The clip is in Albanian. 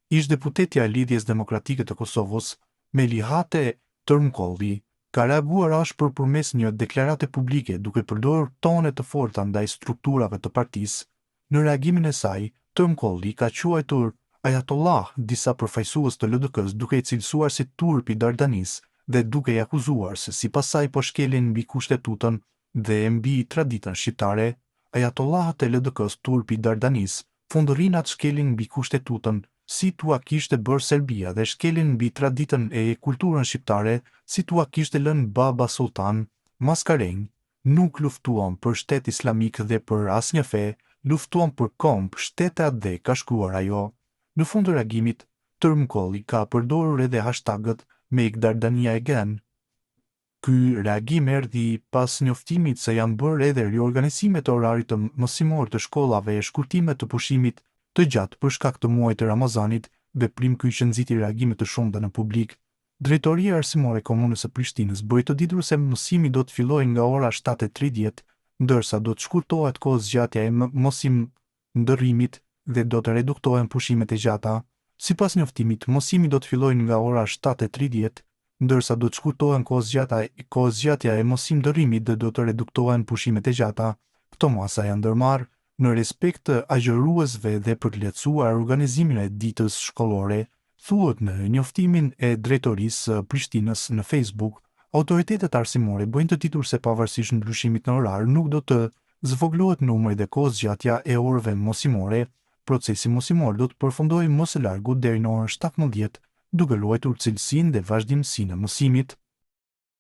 Ish deputetja e Lidhjes Demokratike të Kosovës, Melihate Tërmkolli, ka reaguar ashpër përmes një deklarate publike duke përdorur tone të forta ndaj strukturave të partisë. Në reagimin e saj, Tërmkolli ka quajtur Ajatollah disa përfaqësues të LDK-s duke i cilësuar si turpi dardanis dhe duke i akuzuar se sipas saj po shkelin mbi kushtetutën dhe mbi traditën shqiptare. Ajatollahët e LDK-s turpi dardanis, fundërinat shkelin mbi kushtetutën, si tua kishte bërë Serbia dhe shkelin mbi traditën e kulturën shqiptare, si tua kishte lënë Baba Sultan. Maskareng, nuk luftuam për shtet islamik dhe për asnjë fe, luftuam për komb, shtetat dhe ka shkruar ajo. Në fund të reagimit, Tërmkolli ka përdorur edhe hashtagët Make Dardania Again. Ky reagim erdhi pas njoftimit se janë bërë edhe riorganizime të orarit të mësimor të shkollave e shkurtime të pushimit të gjatë për shkak të muajit të Ramazanit, veprim ky që nxiti reagime të shumta në publik. Drejtoria Arsimore e Komunës së Prishtinës bëri të ditur se mësimi do të fillojë nga ora 7:30, ndërsa do të shkurtohet kohëzgjatja e mësim-ndërrimit dhe do të reduktohen pushimet e gjata. Sipas njoftimit, mësimi do të fillojë nga ora 7:30, ndërsa do të shkurtohen kohëzgjatja e mësim-ndërrimit dhe do të reduktohen pushimet e gjata. Këto masa janë ndërmarrë në respekt të agjëruesve dhe për të lehtësuar organizimin e ditës shkollore, thuhet në njoftimin e drejtorisë së Prishtinës në Facebook. Autoritetet arsimore bëjnë të ditur se pavarësisht ndryshimit në orar nuk do të zvogëlohet numri dhe kohëzgjatja e orëve mësimore. Procesi mësimor do të përfundojë më së largu deri në orën 17, duke luajtur cilësinë dhe vazhdimsinë e mësimit.